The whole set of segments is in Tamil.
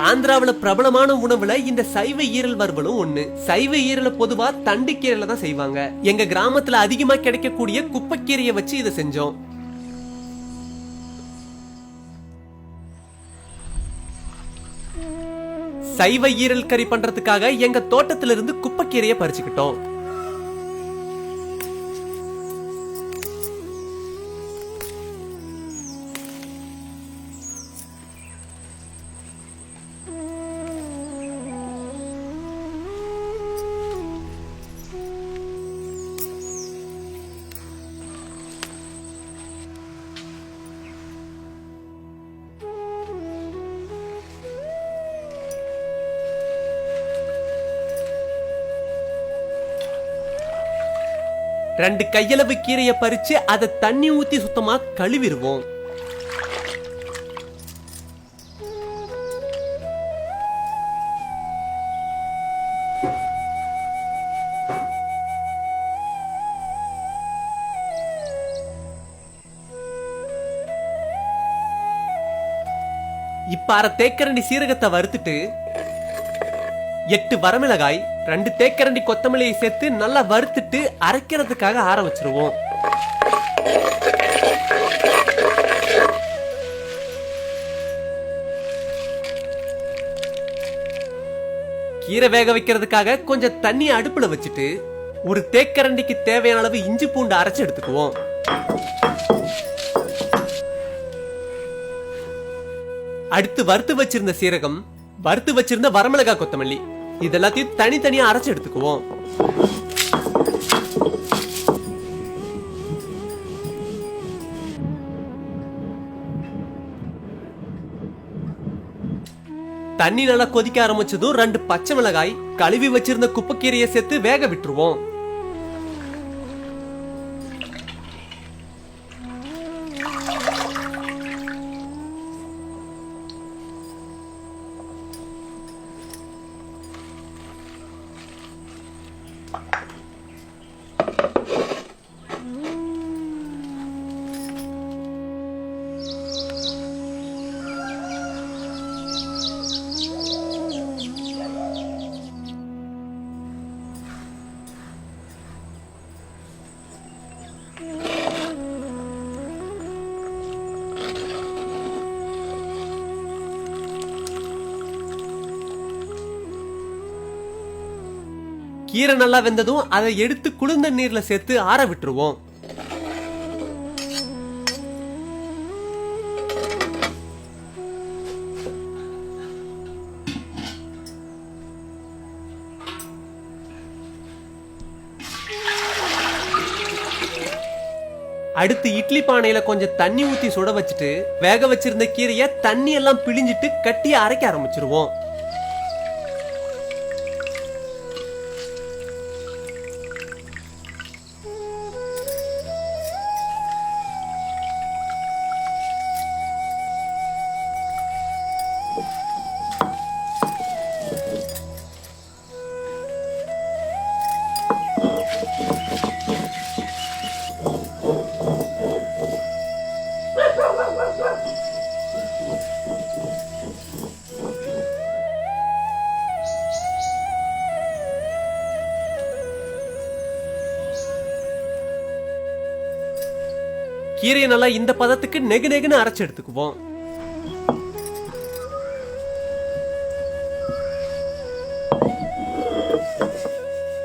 ஆந்திராவில பிரபலமான உணவுல இந்த சைவ ஈரல் வறுவலும் ஒண்ணு. சைவ ஈரல பொதுவா தண்டு கீரையில தான் செய்வாங்க. எங்க கிராமத்துல அதிகமா கிடைக்கக்கூடிய குப்பைக்கீரையை வச்சு இதை செஞ்சோம். சைவ ஈரல் கறி பண்றதுக்காக எங்க தோட்டத்துல இருந்து குப்பைக்கீரையை பறிச்சுக்கிட்டோம். ரெண்டு கையளவு கீரையை பறிச்சு அதை தண்ணி ஊத்தி சுத்தமா கழுவிடுவோம். இப்ப அரை தேக்கரண்டி சீரகத்தை வறுத்துட்டு 8 வரமிளகாய் 2 தேக்கரண்டி கொத்தமல்லியை சேர்த்து நல்லா வறுத்துட்டு அரைக்கிறதுக்காக ஆற வச்சிருவோம். கீரை வேக வைக்கிறதுக்காக கொஞ்சம் தண்ணி அடுப்புல வச்சுட்டு ஒரு தேக்கரண்டிக்கு தேவையான அளவு இஞ்சி பூண்டு அரைச்சு எடுத்துக்குவோம். அடுத்து வறுத்து வச்சிருந்த சீரகம், வறுத்து வச்சிருந்த வரமிளகாய், கொத்தமல்லி இதெல்லாத்தையும் தனித்தனியா அரைச்சு எடுத்துக்குவோம். தண்ணி நல்லா கொதிக்க ஆரம்பிச்சதும் 2 பச்சை மிளகாய், கழுவி வச்சிருந்த குப்பைக்கீரையை சேர்த்து வேக விட்டுருவோம். கீரை நல்லா வெந்ததும் அதை எடுத்து குளிர்ந்த நீர்ல சேர்த்து ஆற விட்டுருவோம். அடுத்து இட்லி பானையில கொஞ்சம் தண்ணி ஊத்தி சுட வச்சுட்டு வேக வச்சிருந்த கீரையை தண்ணி எல்லாம் பிழிஞ்சிட்டு கட்டி அரைக்க ஆரம்பிச்சிருவோம். கீரையை நல்லா இந்த பதத்துக்கு நெகு நெகுன்னு அரைச்சு எடுத்துக்குவோம்.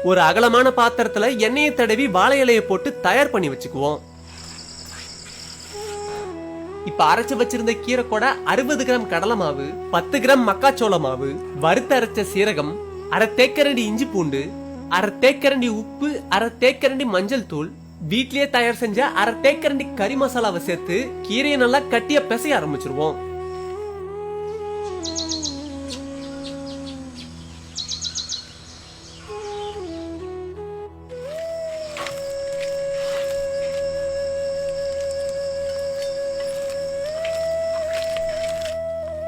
ஒரு அகலமான பாத்திரத்துல எண்ணெயை தடவி வாழை இலையை போட்டு தயார் பண்ணி வச்சுக்குவோம். இப்ப அரைச்சு வச்சிருந்த கீரை கூட 60 கிராம் கடலை மாவு, 10 கிராம் மக்காச்சோள மாவு, வறுத்து அரைச்ச சீரகம், அரை தேக்கரண்டி இஞ்சி பூண்டு, அரை தேக்கரண்டி உப்பு, அரை தேக்கரண்டி மஞ்சள் தூள், வீட்லயே தயார் செஞ்ச அரை தேக்கரண்டி கறி மசாலாவை சேர்த்து கீரையை நல்லா கட்டிய பிசைய ஆரம்பிச்சிருவோம்.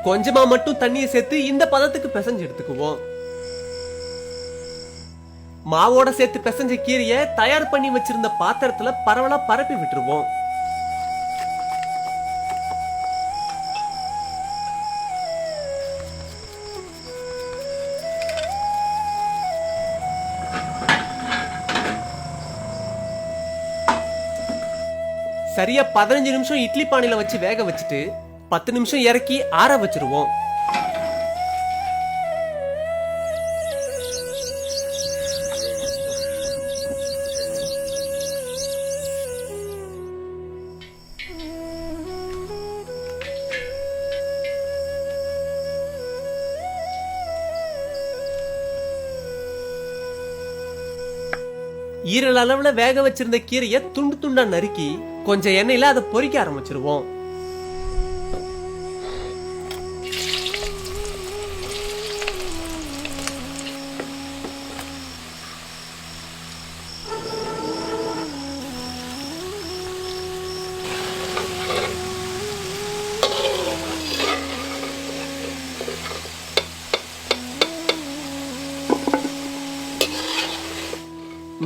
கொஞ்சமா மட்டும் தண்ணியை சேர்த்து இந்த பதத்துக்கு பிசைஞ்சு எடுத்துக்குவோம். மாவோட சேர்த்து பிசைஞ்ச கீரையை தயார் பண்ணி வச்சிருந்த பாத்திரத்துல பரவலா பரப்பி விட்டுருவோம். சரியா 15 நிமிஷம் இட்லி பானையில வச்சு வேக வச்சுட்டு 10 நிமிஷம் இறக்கி ஆற வச்சிருவோம். ஈரல் அளவுல வேக வச்சிருந்த கீரையை துண்டு துண்டா நறுக்கி கொஞ்சம் எண்ணெயில அதை பொரிக்க ஆரம்பிச்சிருவோம்.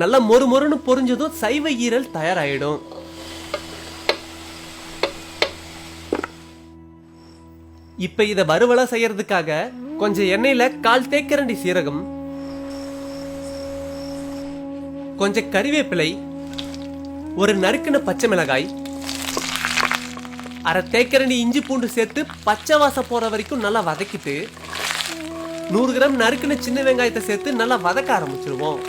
நல்ல மொறு மொறுன்னு பொரிஞ்சதும் சைவ ஈரல் தயாராயிடும். இப்ப இத வறுவலா செய்யறதுக்காக கொஞ்சம் எண்ணெயில 1/4 தேக்கரண்டி சீரகம், கொஞ்சம் கறிவேப்பிலை, ஒரு நறுக்கின பச்சை மிளகாய், 1/2 தேக்கரண்டி இஞ்சி பூண்டு சேர்த்து பச்சை வாசம் போற வரைக்கும் நல்லா வதக்கிட்டு 100 கிராம் நறுக்கின சின்ன வெங்காயத்தை சேர்த்து நல்லா வதக்க ஆரம்பிச்சிருவோம்.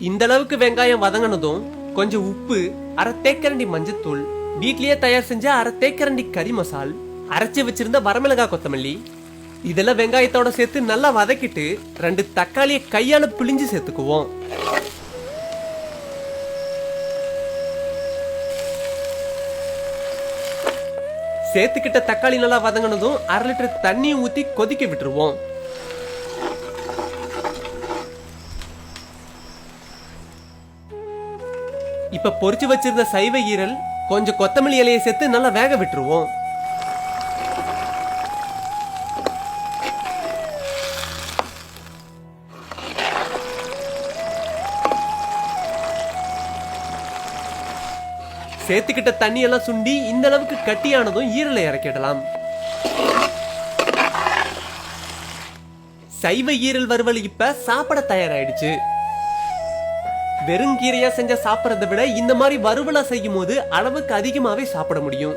இந்த அளவுக்கு வெங்காயம் வதங்கினதும் கொஞ்சம் உப்பு, 1/2 தேக்கரண்டி மஞ்சத்தூள், வீட்லயே தயார் செஞ்ச 1/2 தேக்கரண்டி கறி மசால், அரைச்சி வச்சிருந்த வரமிளகாய், கொத்தமல்லி இதெல்லாம் வெங்காயத்தோட சேர்த்து நல்லா வதக்கிட்டு 2 தக்காளியை கையால பிழிஞ்சு சேர்த்துக்குவோம். சேர்த்துக்கிட்ட தக்காளி நல்லா வதங்கினதும் 1/2 லிட்டர் தண்ணியை ஊத்தி கொதிக்க விட்டுருவோம். இப்ப பொரிச்சு வச்சிருந்த சைவ ஈரல், கொஞ்சம் கொத்தமல்லி இலையை சேர்த்து நல்லா வேக விட்டுருவோம். சேர்த்துக்கிட்ட தண்ணி எல்லாம் சுண்டி இந்த அளவுக்கு கட்டியானதும் ஈரலை இறக்கிடலாம். சைவ ஈரல் வறுவல் இப்ப சாப்பிட தயாராயிடுச்சு. வெறுங்கீரையா செஞ்ச சாப்பிடறதை விட இந்த மாதிரி வறுவலா செய்யும் போது அளவுக்கு அதிகமாவே சாப்பிட முடியும்.